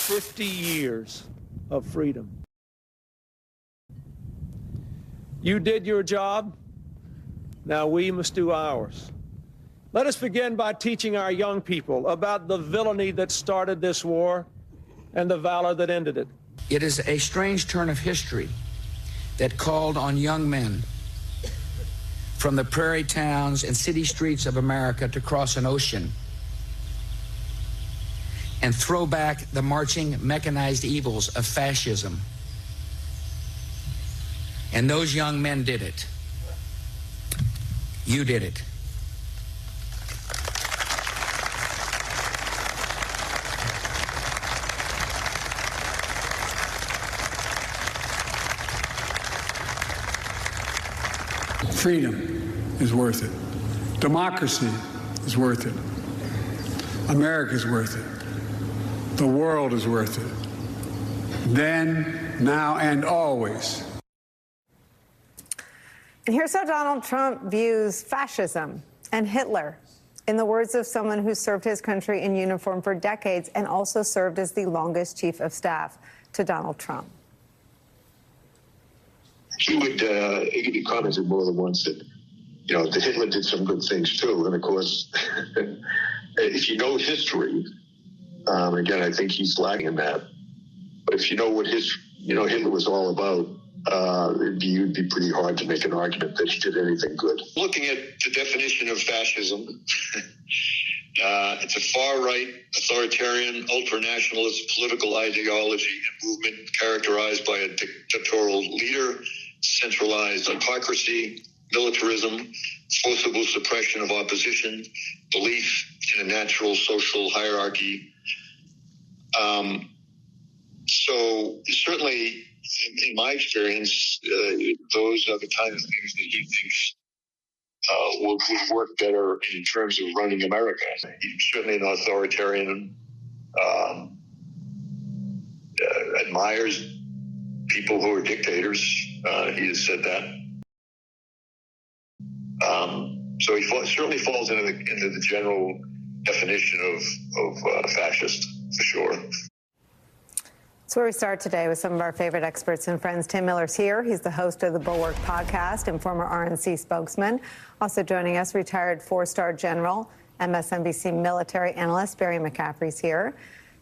50 years of freedom. You did your job. Now we must do ours. Let us begin by teaching our young people about the villainy that started this war and the valor that ended it. It is a strange turn of history that called on young men from the prairie towns and city streets of America to cross an ocean and throw back the marching mechanized evils of fascism. And those young men did it. You did it. Freedom is worth it. Democracy is worth it. America is worth it. The world is worth it. Then, now, and always. And here's how Donald Trump views fascism and Hitler, in the words of someone who served his country in uniform for decades and also served as the longest chief of staff to Donald Trump. He commented more than once that, that Hitler did some good things too. And of course, if you know history, again, I think he's lacking in that. But if you know what Hitler was all about, it'd be pretty hard to make an argument that he did anything good. Looking at the definition of fascism, it's a far-right, authoritarian, ultra-nationalist political ideology and movement characterized by a dictatorial leader, centralized autocracy, militarism, forcible suppression of opposition, belief in a natural social hierarchy. So certainly, in my experience, those are the kind of things that he thinks would work better in terms of running America. He's certainly an authoritarian, admires people who are dictators. He has said that. So he certainly falls into the general definition of fascist, for sure. That's where we start today with some of our favorite experts and friends. Tim Miller's here. He's the host of the Bulwark podcast and former RNC spokesman. Also joining us, retired four-star general, MSNBC military analyst Barry McCaffrey's here.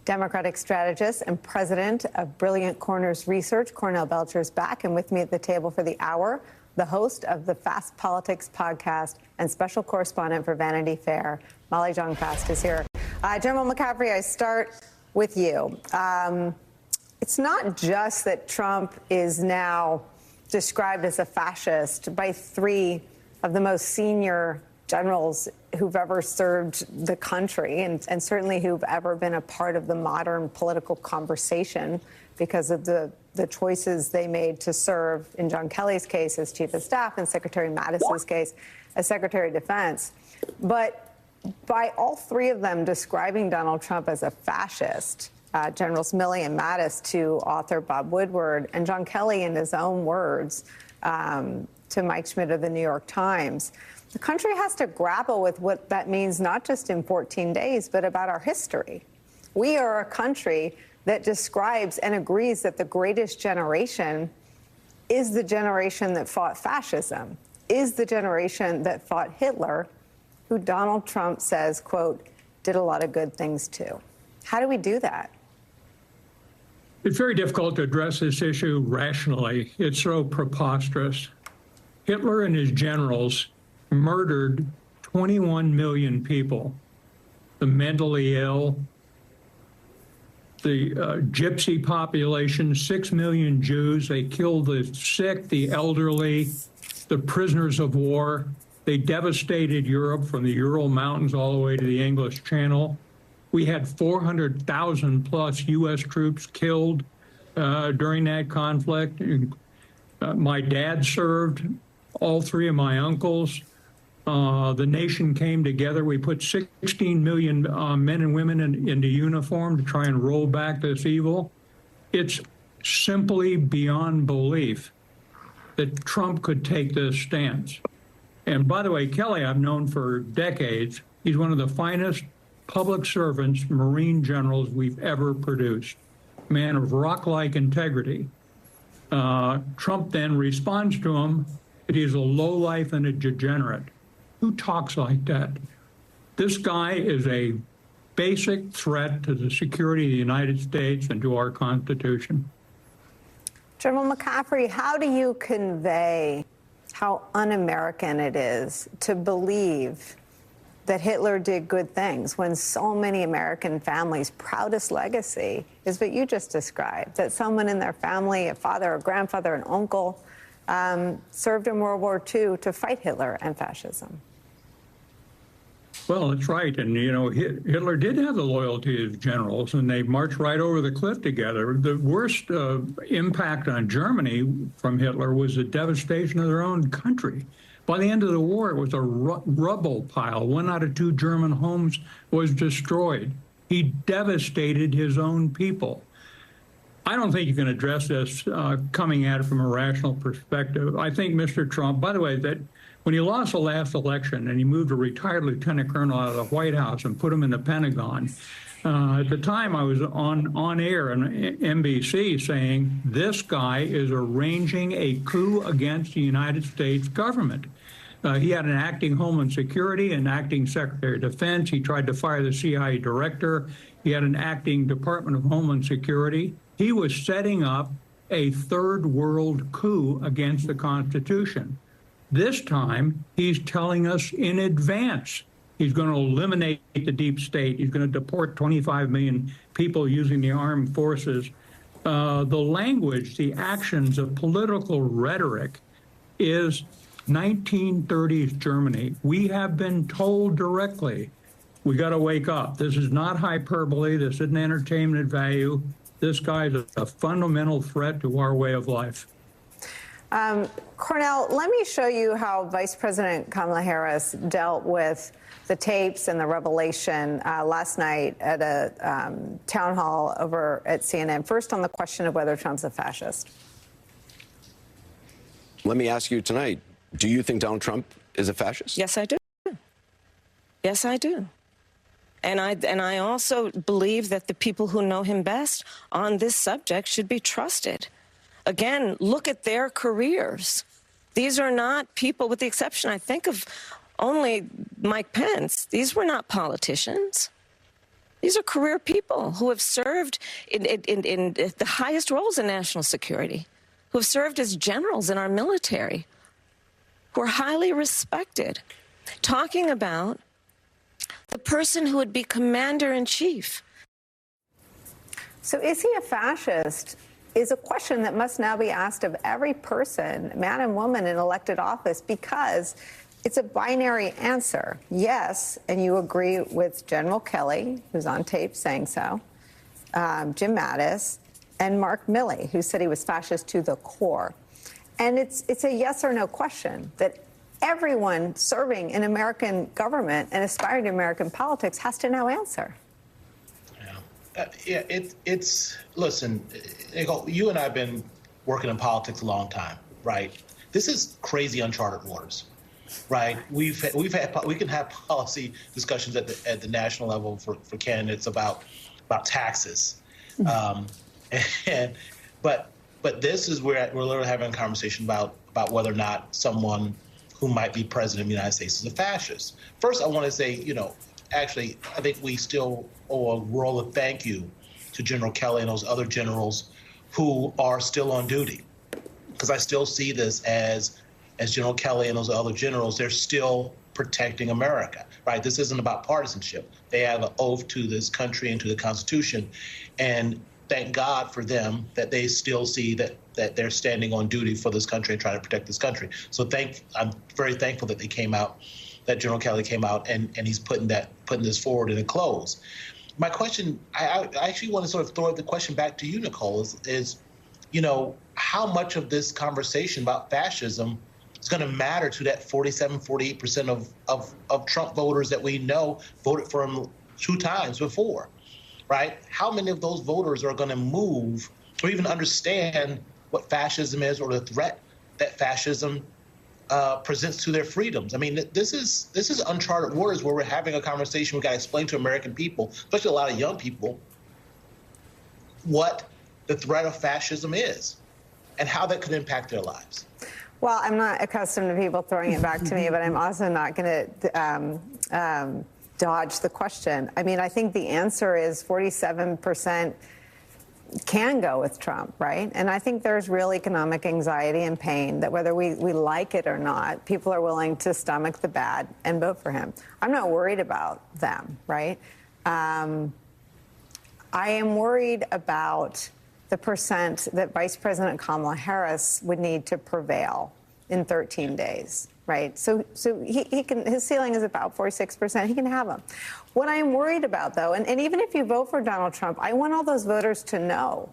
Democratic strategist and president of Brilliant Corners Research, Cornell Belcher's back. And with me at the table for the hour, the host of the Fast Politics podcast and special correspondent for Vanity Fair, Molly Jong-Fast is here. General McCaffrey, I start with you. It's not just that Trump is now described as a fascist by three of the most senior generals who've ever served the country and certainly who've ever been a part of the modern political conversation because of the choices they made to serve, in John Kelly's case, as chief of staff, and Secretary Mattis's case as Secretary of Defense. But by all three of them describing Donald Trump as a fascist, Generals Milley and Mattis to author Bob Woodward, and John Kelly in his own words to Mike Schmidt of the New York Times, the country has to grapple with what that means, not just in 14 days, but about our history. We are a country that describes and agrees that the greatest generation is the generation that fought fascism, is the generation that fought Hitler, who Donald Trump says, quote, did a lot of good things too. How do we do that? It's very difficult to address this issue rationally. It's so preposterous. Hitler and his generals murdered 21 million people, the mentally ill, the gypsy population, 6 million Jews. They killed the sick, the elderly, the prisoners of war. They devastated Europe from the Ural Mountains all the way to the English Channel. We had 400,000 plus U.S. troops killed during that conflict. My dad served, all three of my uncles. The nation came together. We put 16 million men and women into uniform to try and roll back this evil. It's simply beyond belief that Trump could take this stance. And by the way, Kelly, I've known for decades. He's one of the finest public servants, Marine generals we've ever produced. man of rock-like integrity. Trump then responds to him that he's a lowlife and a degenerate. Who talks like that? This guy is a basic threat to the security of the United States and to our Constitution. General McCaffrey, how do you convey how un-American it is to believe that Hitler did good things when so many American families' proudest legacy is what you just described, that someone in their family, a father, a grandfather, an uncle, served in World War II to fight Hitler and fascism? Well, that's right. And, you know, Hitler did have the loyalty of generals, and they marched right over the cliff together. The worst impact on Germany from Hitler was the devastation of their own country. By the end of the war, it was a rubble pile. 1 out of 2 German homes was destroyed. He devastated his own people. I don't think you can address this coming at it from a rational perspective. I think Mr. Trump, by the way, that when he lost the last election and he moved a retired lieutenant colonel out of the White House and put him in the Pentagon, at the time I was on air on NBC saying this guy is arranging a coup against the United States government. He had an acting Homeland Security, an acting Secretary of Defense. He tried to fire the CIA director. He had an acting Department of Homeland Security. He was setting up a third world coup against the Constitution. This time, he's telling us in advance he's going to eliminate the deep state. He's going to deport 25 million people using the armed forces. The language, the actions of political rhetoric is 1930s Germany. We have been told directly, we got to wake up. This is not hyperbole. This isn't entertainment value. This guy's a fundamental threat to our way of life. Cornell, let me show you how Vice President Kamala Harris dealt with the tapes and the revelation last night at a town hall over at CNN. First, on the question of whether Trump's a fascist. Let me ask you tonight, do you think Donald Trump is a fascist? Yes, I do. Yes, I do. And I also believe that the people who know him best on this subject should be trusted. Again, look at their careers. These are not people, with the exception, I think, of only Mike Pence. These were not politicians. These are career people who have served in the highest roles in national security, who have served as generals in our military, who are highly respected. Talking about the person who would be commander-in-chief. So is he a fascist? Is a question that must now be asked of every person, man and woman, in elected office, because it's a binary answer. Yes, and you agree with General Kelly, who's on tape saying so, Jim Mattis, and Mark Milley, who said he was fascist to the core. And it's a yes or no question that everyone serving in American government and aspiring to American politics has to now answer. Listen, Nicolle, you and I have been working in politics a long time, right? This is crazy uncharted waters, right? We can have policy discussions at the national level for candidates about taxes, but this is where we're literally having a conversation about whether or not someone who might be president of the United States is a fascist. First, I want to say, actually, I think we still owe a world of thank you to General Kelly and those other generals who are still on duty, because I still see this as General Kelly and those other generals, they're still protecting America, right? This isn't about partisanship. They have an oath to this country and to the Constitution, and thank God for them that they still see that they're standing on duty for this country and trying to protect this country. So I'm very thankful that they came out, that General Kelly came out and he's putting this forward in a close. My question, I actually want to sort of throw the question back to you, Nicolle, is how much of this conversation about fascism is going to matter to that 48% of Trump voters that we know voted for him 2 times before, right? How many of those voters are going to move or even understand what fascism is or the threat that fascism presents to their freedoms? I mean, this is uncharted waters where we're having a conversation. We've got to explain to American people, especially a lot of young people, what the threat of fascism is and how that could impact their lives? Well, I'm not accustomed to people throwing it back to me, but I'm also not going to dodge the question. I mean, I think the answer is 47% can go with Trump, right? And I think there's real economic anxiety and pain that whether we like it or not, people are willing to stomach the bad and vote for him. I'm not worried about them, right? I am worried about the percent that Vice President Kamala Harris would need to prevail in 13 days, right? So he can, his ceiling is about 46%. He can have them. What I'm worried about, though, and even if you vote for Donald Trump, I want all those voters to know,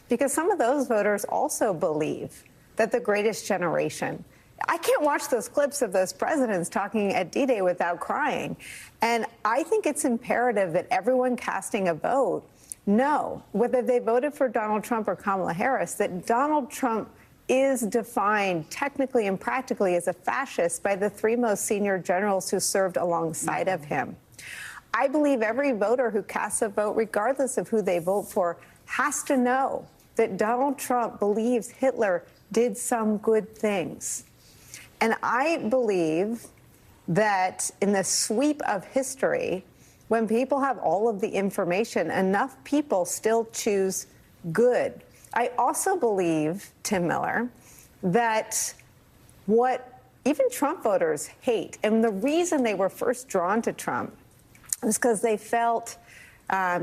because some of those voters also believe that the greatest generation. I can't watch those clips of those presidents talking at D-Day without crying. And I think it's imperative that everyone casting a vote know, whether they voted for Donald Trump or Kamala Harris, that Donald Trump is defined technically and practically as a fascist by the three most senior generals who served alongside of him. I believe every voter who casts a vote, regardless of who they vote for, has to know that Donald Trump believes Hitler did some good things. And I believe that in the sweep of history, when people have all of the information, enough people still choose good. I also believe, Tim Miller, that what even Trump voters hate, and the reason they were first drawn to Trump was because they felt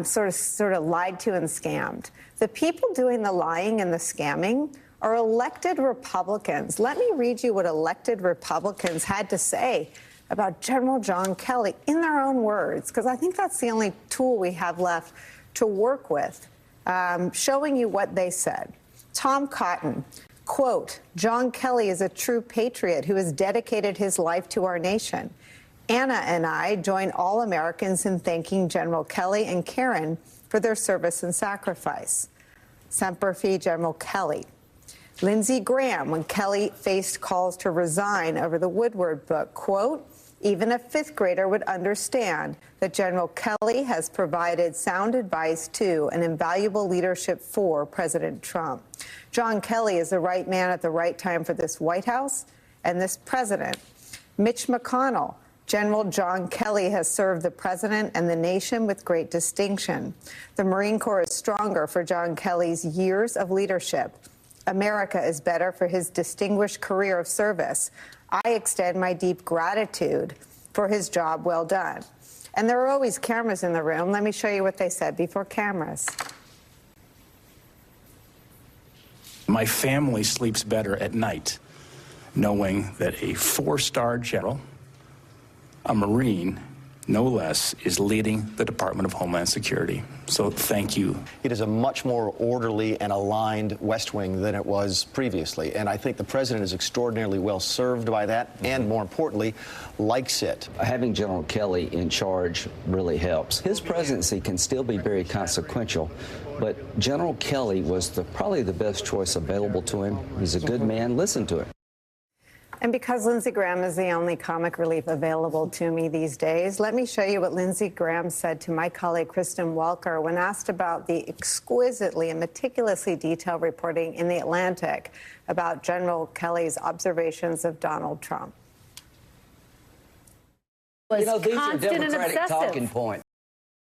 sort of lied to and scammed. The people doing the lying and the scamming are elected Republicans. Let me read you what elected Republicans had to say about General John Kelly in their own words, because I think that's the only tool we have left to work with, showing you what they said. Tom Cotton, quote, John Kelly is a true patriot who has dedicated his life to our nation. Anna and I join all Americans in thanking General Kelly and Karen for their service and sacrifice. Semper Fi, General Kelly. Lindsey Graham, when Kelly faced calls to resign over the Woodward book, quote, even a fifth grader would understand that General Kelly has provided sound advice to and invaluable leadership for President Trump. John Kelly is the right man at the right time for this White House and this president. Mitch McConnell, General John Kelly has served the president and the nation with great distinction. The Marine Corps is stronger for John Kelly's years of leadership. America is better for his distinguished career of service. I extend my deep gratitude for his job well done. And there are always cameras in the room. Let me show you what they said before cameras. My family sleeps better at night knowing that a 4-star general, a Marine, no less, is leading the Department of Homeland Security. So thank you. It is a much more orderly and aligned West Wing than it was previously. And I think the president is extraordinarily well served by that and, more importantly, likes it. Having General Kelly in charge really helps. His presidency can still be very consequential, but General Kelly was probably the best choice available to him. He's a good man. Listen to him. And because Lindsey Graham is the only comic relief available to me these days, let me show you what Lindsey Graham said to my colleague Kristen Welker when asked about the exquisitely and meticulously detailed reporting in The Atlantic about General Kelly's observations of Donald Trump. You know, these are Democratic talking points.